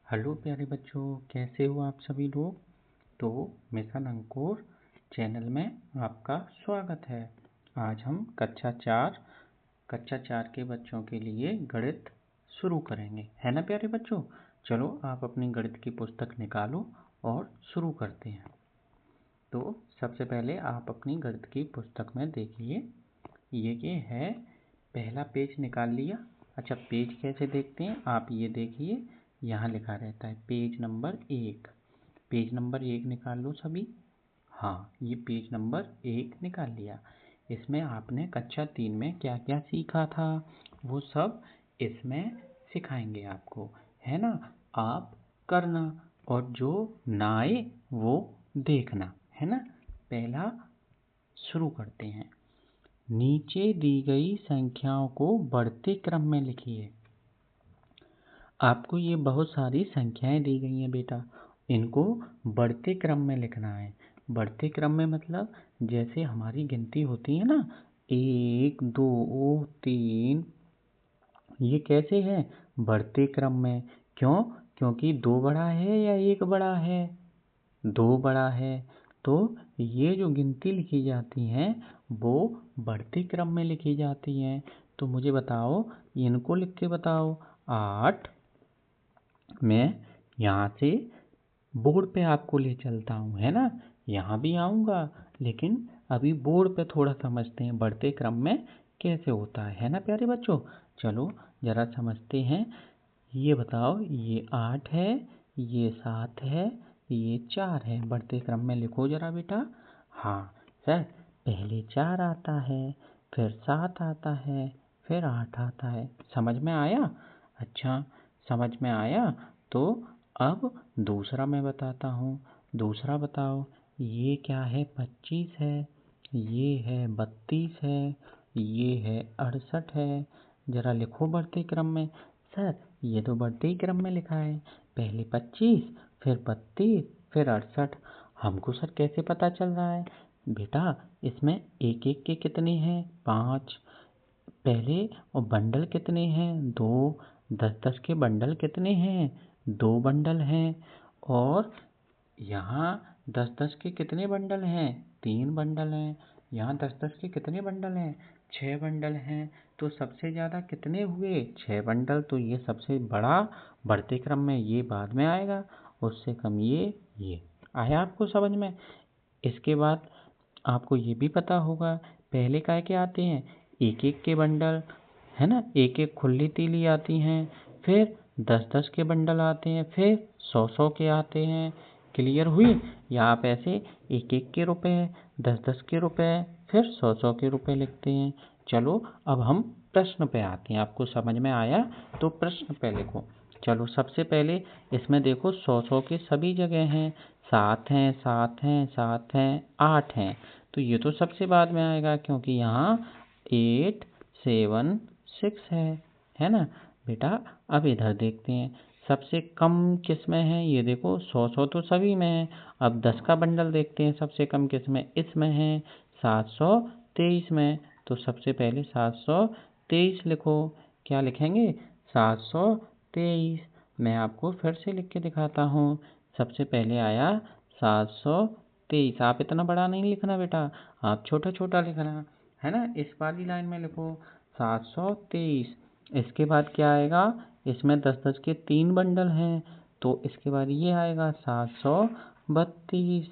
Hello प्यारे बच्चों, कैसे हो आप सभी लोग। तो मिशन अंकुर चैनल में आपका स्वागत है। आज हम कक्षा चार के बच्चों के लिए गणित शुरू करेंगे, है ना प्यारे बच्चों। चलो आप अपनी गणित की पुस्तक निकालो और शुरू करते हैं। तो सबसे पहले आप अपनी गणित की पुस्तक में देखिए, ये है पहला पेज निकाल लिया। अच्छा, पेज कैसे देखते हैं आप ये देखिए, यहाँ लिखा रहता है पेज नंबर 1। पेज नंबर 1 निकाल लो सभी। हाँ, ये पेज नंबर 1 निकाल लिया। इसमें आपने कक्षा 3 में क्या क्या सीखा था वो सब इसमें सिखाएंगे आपको, है ना। आप करना और जो ना आए वो देखना, है ना। पहला शुरू करते हैं। नीचे दी गई संख्याओं को बढ़ते क्रम में लिखिए। आपको ये बहुत सारी संख्याएं दी गई हैं बेटा, इनको बढ़ते क्रम में लिखना है। बढ़ते क्रम में मतलब जैसे हमारी गिनती होती है ना, 1 2 3, ये कैसे है, बढ़ते क्रम में। क्यों? क्योंकि 2 बड़ा है या 1 बड़ा है, 2 बड़ा है। तो ये जो गिनती लिखी जाती हैं वो बढ़ते क्रम में लिखी जाती हैं। तो मुझे बताओ, इनको लिख के बताओ। 8, मैं यहाँ से बोर्ड पे आपको ले चलता हूँ, है ना। यहाँ भी आऊँगा, लेकिन अभी बोर्ड पे थोड़ा समझते हैं बढ़ते क्रम में कैसे होता है ना प्यारे बच्चों। चलो ज़रा समझते हैं। ये बताओ, ये 8 है, ये 7 है, ये 4 है। बढ़ते क्रम में लिखो ज़रा बेटा। हाँ सर, पहले 4 आता है, फिर 7 आता है, फिर 8 आता है। समझ में आया? अच्छा, समझ में आया। तो अब दूसरा मैं बताता हूँ। दूसरा बताओ, ये क्या है, 25 है, ये है 32 है, ये है 68 है। ज़रा लिखो बढ़ते क्रम में। सर, ये तो बढ़ते ही क्रम में लिखा है, पहले 25, फिर 32, फिर 68। हमको सर कैसे पता चल रहा है? बेटा, इसमें एक एक के कितने हैं, 5 पहले, और बंडल कितने हैं, 2। 10-10 के बंडल कितने हैं, 2 बंडल हैं। और यहाँ 10-10 के कितने बंडल हैं, 3 बंडल हैं। यहाँ 10-10 के कितने बंडल हैं, 6 बंडल हैं। तो सबसे ज़्यादा कितने हुए, 6 बंडल। तो ये सबसे बड़ा बढ़ते क्रम में, ये बाद में आएगा, उससे कम ये आया आपको समझ में। इसके बाद आपको ये भी पता होगा, पहले काय के आते हैं, एक एक के बंडल, है ना। एक एक खुली तीली आती हैं, फिर 10-10 के बंडल आते हैं, फिर 100-100 के आते हैं। क्लियर हुई? या आप ऐसे एक एक के रुपए, 10-10 के रुपए, फिर 100-100 के रुपए लिखते हैं। चलो अब हम प्रश्न पे आते हैं। आपको समझ में आया तो प्रश्न पे लिखो। चलो सबसे पहले इसमें देखो, 100-100 के सभी जगह हैं, 7 हैं, 7 हैं, 7 हैं, 8 हैं। तो ये तो सबसे बाद में आएगा, क्योंकि यहाँ 8 7 6 है ना बेटा। अब इधर देखते हैं, सबसे कम किस में है, ये देखो 100-100 तो सभी में है। अब 10 का बंडल देखते हैं, सबसे कम किस में, इसमें है, 723 में। तो सबसे पहले 723 लिखो। क्या लिखेंगे, 723। मैं आपको फिर से लिख के दिखाता हूँ। सबसे पहले आया 723। आप इतना बड़ा नहीं लिखना बेटा, आप छोटा छोटा लिखना, है ना। इस वाली लाइन में लिखो 723। इसके बाद क्या आएगा, इसमें 10-10 के 3 बंडल हैं, तो इसके बाद ये आएगा 732।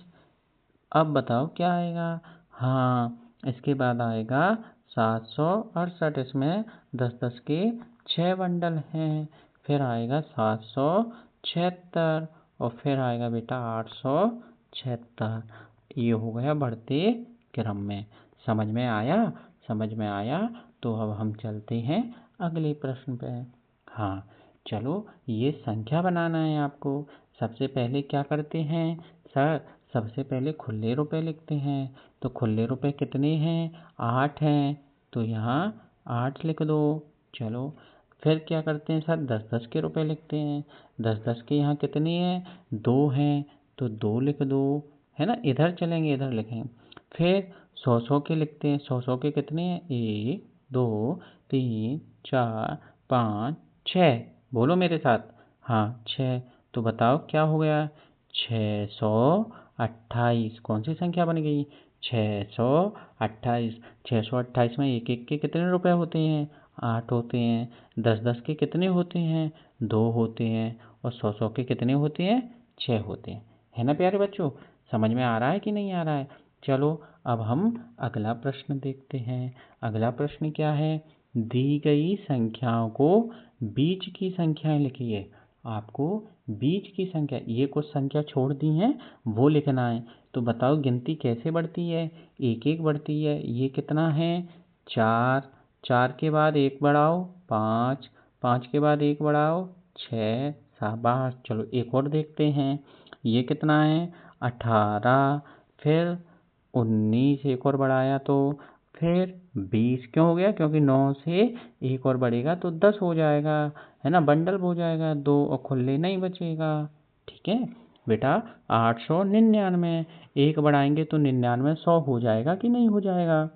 अब बताओ क्या आएगा। हाँ, इसके बाद आएगा 768। इसमें 10-10 के 6 बंडल हैं, फिर आएगा 776, और फिर आएगा बेटा 876। ये हो गया बढ़ते क्रम में। समझ में आया? समझ में आया तो अब हम चलते हैं अगले प्रश्न पे। हाँ चलो, ये संख्या बनाना है आपको। सबसे पहले क्या करते हैं सर, सबसे पहले खुले रुपए लिखते हैं। तो खुले रुपए कितने हैं, 8 हैं, तो यहाँ 8 लिख दो। चलो फिर क्या करते हैं सर, 10-10 के रुपए लिखते हैं। 10-10 के यहाँ कितने हैं, 2 हैं, तो 2 लिख दो, है ना। इधर चलेंगे, इधर लिखेंगे। फिर 100-100 के लिखते हैं। 100-100 के कितने हैं, 1 2 3 4 5 6। बोलो मेरे साथ, हाँ 6। तो बताओ क्या हो गया, 628। कौन सी संख्या बन गई, 628। 628 में एक एक के कितने रुपए होते हैं, 8 होते हैं। 10 10 के कितने होते हैं, 2 होते हैं। और 100 100 के कितने होते हैं, 6 होते हैं। है ना प्यारे बच्चों, समझ में आ रहा है कि नहीं आ रहा है। चलो अब हम अगला प्रश्न देखते हैं। अगला प्रश्न क्या है, दी गई संख्याओं को बीच की संख्याएं लिखिए। आपको बीच की संख्या, ये कुछ संख्या छोड़ दी हैं वो लिखना है। तो बताओ गिनती कैसे बढ़ती है, एक एक बढ़ती है। ये कितना है, 4। 4 के बाद एक बढ़ाओ, 5। 5 के बाद एक बढ़ाओ, 6। शाबाश। चलो एक और देखते हैं, ये कितना है, 18। फिर 19, एक और बढ़ाया तो फिर 20। क्यों हो गया, क्योंकि 9 से एक और बढ़ेगा तो 10 हो जाएगा। है ना, बंडल हो जाएगा, 2 और खुले नहीं बचेगा। ठीक है बेटा, 899। एक बढ़ाएंगे तो 99 100 हो जाएगा कि नहीं हो जाएगा,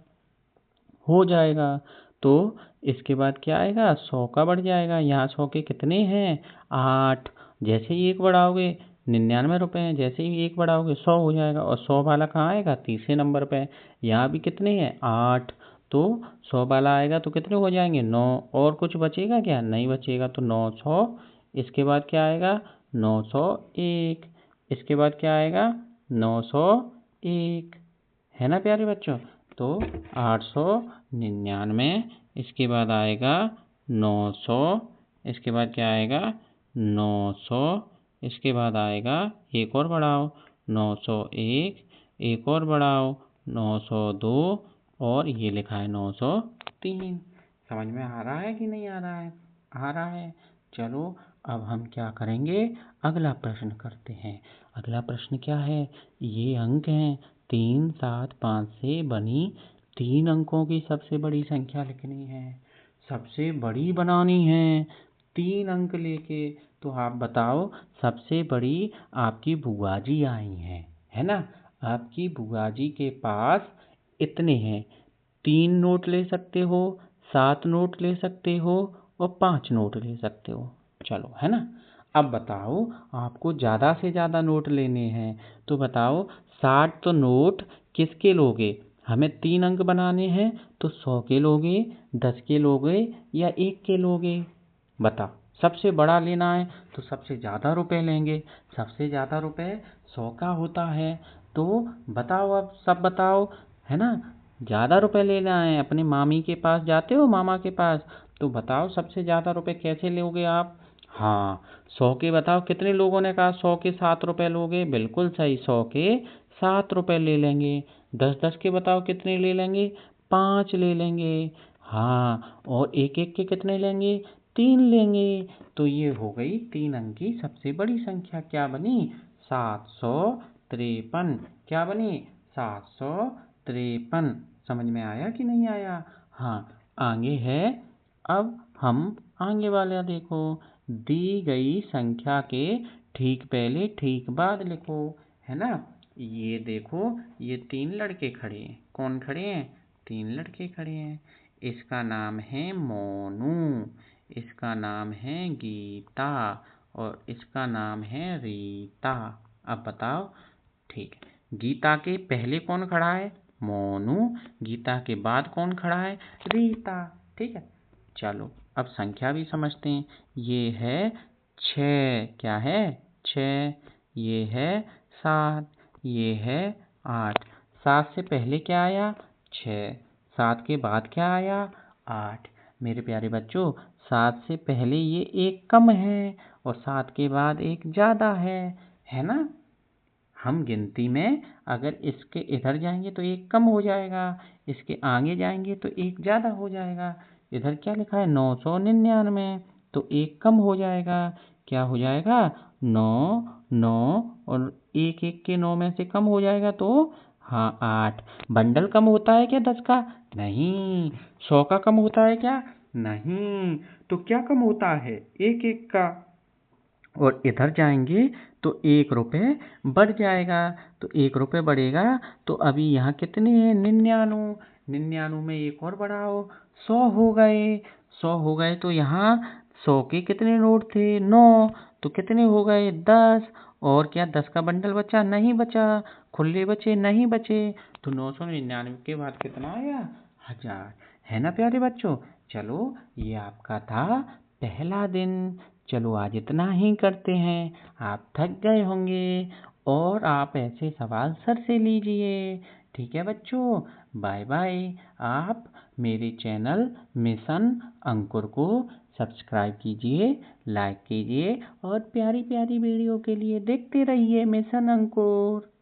हो जाएगा। तो इसके बाद क्या आएगा, 100 का बढ़ जाएगा। यहाँ 100 के कितने हैं, 8। जैसे ही एक बढ़ाओगे 99 रुपये हैं, जैसे ही एक बढ़ाओगे 100 हो जाएगा। और 100 वाला कहाँ आएगा, तीसरे नंबर पे। यहाँ भी कितने हैं, 8। तो 100 वाला आएगा तो कितने हो जाएंगे, 9। और कुछ बचेगा क्या, नहीं बचेगा। तो 900। इसके बाद क्या आएगा, 901। इसके बाद क्या आएगा, 901। है ना प्यारे बच्चों। तो 899। इसके बाद आएगा 900। इसके बाद क्या आएगा, 900। इसके बाद आएगा, एक और बढ़ाओ, 901। एक और बढ़ाओ, 902। और ये लिखा है 903। समझ में आ रहा है कि नहीं आ रहा है, आ रहा है। चलो अब हम क्या करेंगे, अगला प्रश्न करते हैं। अगला प्रश्न क्या है, ये अंक हैं 3 7 5 से बनी 3 अंकों की सबसे बड़ी संख्या लिखनी है, सबसे बड़ी बनानी है 3 अंक लेके। तो आप बताओ, सबसे बड़ी आपकी बुआ जी आई हैं, है ना। आपकी बुआ जी के पास इतने हैं, 3 नोट ले सकते हो, 7 नोट ले सकते हो और 5 नोट ले सकते हो। चलो, है ना। अब बताओ, आपको ज़्यादा से ज़्यादा नोट लेने हैं। तो बताओ, 60 तो नोट किसके लोगे, हमें 3 अंक बनाने हैं। तो 100 के लोगे, 10 के लोगे या 1 के लोगे। बताओ, सबसे बड़ा लेना है तो सबसे ज़्यादा रुपए लेंगे। सबसे ज़्यादा रुपए 100 का होता है। तो बताओ, अब सब बताओ, है ना। ज़्यादा रुपए लेना है, अपने मामी के पास जाते हो, मामा के पास। तो बताओ सबसे ज़्यादा रुपए कैसे लोगे आप। हाँ, 100 के बताओ कितने लोगों ने कहा 100 के 7 रुपए लोगे, बिल्कुल सही, 100 के 7 रुपए ले लेंगे। 10 10 के बताओ कितने ले लेंगे, 5 ले लेंगे। हाँ, और एक एक के कितने लेंगे, 3 लेंगे। तो ये हो गई 3 अंक की सबसे बड़ी संख्या, क्या बनी, 753। क्या बनी, 753। समझ में आया कि नहीं आया। हाँ, आगे है। अब हम आगे वाला देखो, दी गई संख्या के ठीक पहले ठीक बाद लिखो। है ना, ये देखो, ये 3 लड़के खड़े हैं। कौन खड़े हैं, 3 लड़के खड़े हैं। इसका नाम है मोनू, इसका नाम है गीता और इसका नाम है रीता। अब बताओ, ठीक है, गीता के पहले कौन खड़ा है, मोनू। गीता के बाद कौन खड़ा है, रीता। ठीक है, चलो अब संख्या भी समझते हैं। ये है 6, क्या है, 6। ये है 7, ये है 8। 7 से पहले क्या आया, 6। 7 के बाद क्या आया, 8। मेरे प्यारे बच्चों, 7 से पहले ये एक कम है और 7 के बाद एक ज़्यादा है ना। हम गिनती में अगर इसके इधर जाएंगे तो एक कम हो जाएगा, इसके आगे जाएंगे तो एक ज़्यादा हो जाएगा। इधर क्या लिखा है, 999, तो एक कम हो जाएगा। क्या हो जाएगा, 9 9 और एक एक के 9 में से कम हो जाएगा तो हाँ 8। बंडल कम होता है क्या 10 का, नहीं। 100 का कम होता है क्या, नहीं। तो क्या कम होता है, एक एक का। और इधर जाएंगे तो 1 रुपये बढ़ जाएगा। तो 1 रुपये बढ़ेगा तो अभी यहाँ कितने हैं, 99। 99 में एक और बढ़ाओ, 100 हो गए। 100 हो गए तो यहाँ 100 के कितने नोट थे, 9। तो कितने हो गए? 10। और क्या 10 का बंडल बचा? नहीं बचा। खुले बचे? नहीं बचे। तो 999 के बाद कितना आया? 1000। है ना प्यारे बच्चों? चलो, ये आपका था पहला दिन। चलो आज इतना ही करते हैं। आप थक गए होंगे और आप ऐसे सवाल सर से लीजिए। ठीक है बच्चों, बाय बाय। आप मेरे चैनल मिशन अंकुर को सब्सक्राइब कीजिए, लाइक कीजिए और प्यारी प्यारी वीडियो के लिए देखते रहिए मिशन अंकुर।